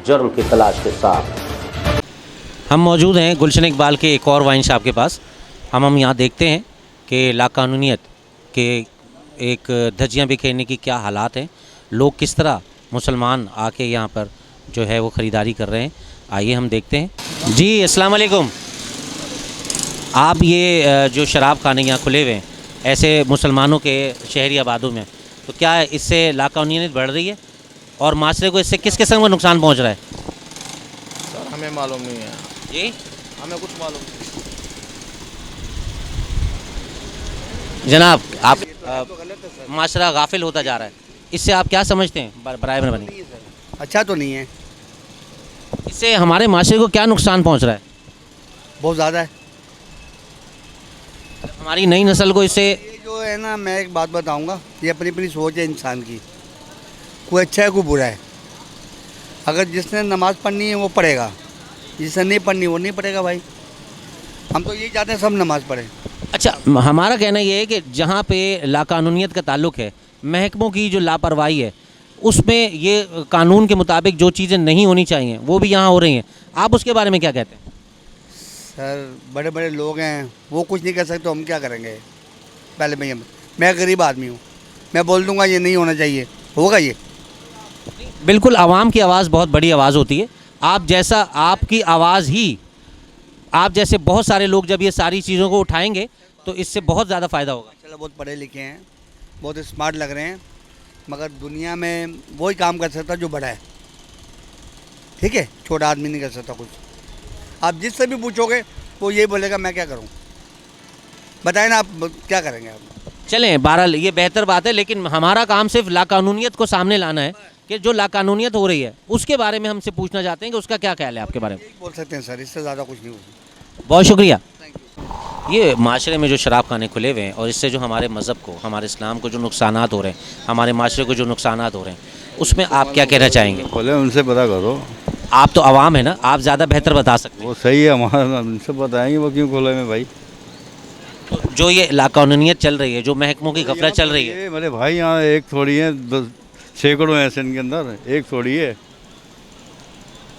जुर्म की तलाश के साथ। हम मौजूद हैं गुलशन इकबाल के एक और वाइन शॉप के पास। हम यहाँ देखते हैं कि लाकानूनियत के एक धज्जियाँ बिखेरने की क्या हालात हैं, लोग किस तरह मुसलमान आके यहाँ पर जो है वो ख़रीदारी कर रहे हैं। आइए हम देखते हैं। जी अस्सलाम वालेकुम। आप ये जो शराब खाने यहाँ खुले हुए हैं ऐसे मुसलमानों के शहरी आबादों में, तो क्या इससे लाकानूनियत बढ़ रही है और माशरे को इससे किस किस्म का नुकसान पहुँच रहा है? सर हमें मालूम नहीं है जी हमें कुछ मालूम नहीं। जनाब, आप तो गलत है सर। माशरा गाफिल होता जा रहा है, इससे आप क्या समझते हैं? बराए मेहरबानी, नहीं है सर, अच्छा तो नहीं है, इससे हमारे माशरे को क्या नुकसान पहुँच रहा है? बहुत ज़्यादा है। हमारी नई नस्ल को इससे ये जो है ना, मैं एक बात बताऊंगा, ये अपनी अपनी सोच है इंसान की, कोई अच्छा है कोई बुरा है। अगर जिसने नमाज़ पढ़नी है वो पढ़ेगा, जिसने नहीं पढ़नी वो नहीं पढ़ेगा। भाई हम तो यही चाहते हैं सब नमाज़ पढ़ें। अच्छा, हमारा कहना ये है कि जहाँ पे लाकानूनियत का ताल्लुक है, महकमों की जो लापरवाही है, उसमें ये कानून के मुताबिक जो चीज़ें नहीं होनी चाहिए वो भी यहाँ हो रही हैं। आप उसके बारे में क्या कहते हैं? सर बड़े बड़े लोग हैं, वो कुछ नहीं कर सकते, हम क्या करेंगे? पहले मैं गरीब आदमी हूँ, मैं बोल दूंगा ये नहीं होना चाहिए, होगा ये? बिल्कुल, आवाम की आवाज़ बहुत बड़ी आवाज़ होती है। आप जैसा, आपकी आवाज़ ही, आप जैसे बहुत सारे लोग जब ये सारी चीज़ों को उठाएंगे तो इससे बहुत ज़्यादा फ़ायदा होगा। चलो, बहुत पढ़े लिखे हैं, बहुत स्मार्ट लग रहे हैं, मगर दुनिया में वही काम कर सकता जो बड़ा है। ठीक है, छोटा आदमी नहीं कर सकता कुछ। आप जिससे भी पूछोगे वो यही बोलेगा मैं क्या करूं? बताएं ना, आप क्या करेंगे? आप चलें, बहरहाल ये बेहतर बात है, लेकिन हमारा काम सिर्फ लाकानूनियत को सामने लाना है कि जो लाकानूनियत हो रही है उसके बारे में हमसे पूछना चाहते हैं कि उसका क्या ख्याल है आपके बारे में। यही बोल सकते हैं सर, इससे ज़्यादा कुछ नहीं होगा। बहुत शुक्रिया। Thank you. ये माशरे में जो शराब खाने खुले हुए हैं और इससे जो हमारे मज़हब को, हमारे इस्लाम को जो नुकसानात हो रहे हैं, हमारे माशरे को जो नुकसानात हो रहे हैं, उसमें आप क्या कहना चाहेंगे? बोले उनसे पता करो। आप तो आवाम है ना, आप ज़्यादा बेहतर बता सकते हैं। वो सही है, हमारा उनसे बताएंगे वो क्यों खोले में भाई। तो जो ये लाकानूनियत चल रही है, जो महकमों की गफलत चल रही है, ये मेरे भाई यहाँ एक थोड़ी है, सैकड़ों हैं इनके अंदर, एक थोड़ी है,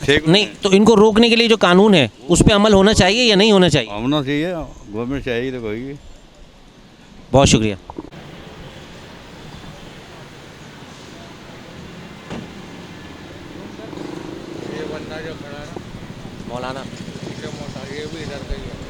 नहीं तो इनको रोकने के लिए जो कानून है उस पर अमल होना चाहिए या नहीं होना चाहिए? होना चाहिए, गवर्नमेंट चाहिए तो कोई। बहुत शुक्रिया। ये बंदा जो खड़ा है मौलाना, ये भी इधर का ही है।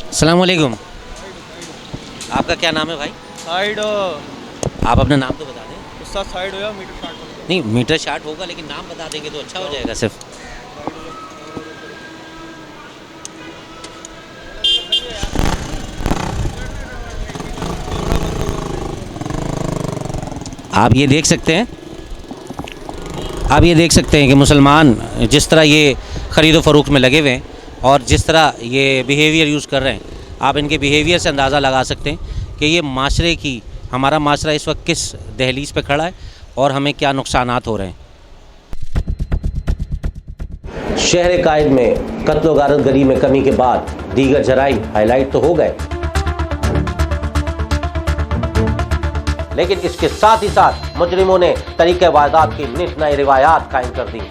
अस्सलाम वालेकुम। आपका क्या नाम है भाई? साइड आप अपना नाम तो बता दें। उसका साइड हो या मीटर स्टार्ट हो। नहीं, मीटर शार्ट होगा, लेकिन नाम बता देंगे तो अच्छा हो जाएगा। सिर्फ आप ये देख सकते हैं, आप ये देख सकते हैं कि मुसलमान जिस तरह ये ख़रीदो फ़रोख्त में लगे हुए हैं और जिस तरह ये बिहेवियर यूज़ कर रहे हैं, आप इनके बिहेवियर से अंदाज़ा लगा सकते हैं कि ये माशरे की, हमारा माशरा इस वक्त किस दहलीज पे खड़ा है और हमें क्या नुकसानात हो रहे हैं। शहर कायद में कत्ल व गारतगरी में कमी के बाद दीगर जराइम हाईलाइट तो हो गए, लेकिन इसके साथ ही साथ मुजरिमों ने तरीके वारदात की नित नई रिवायात कायम कर दी।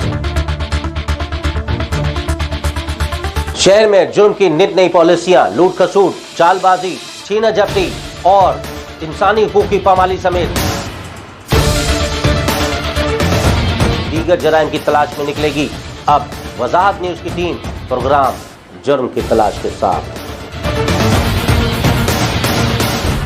शहर में जुर्म की नित नई पॉलिसियां, लूट खसूट, चालबाजी, छीना जब्ती और इंसानी हकूक की पामाली समेत दीगर जराइम की तलाश में निकलेगी अब वजाहत न्यूज की टीम प्रोग्राम जुर्म की तलाश के साथ।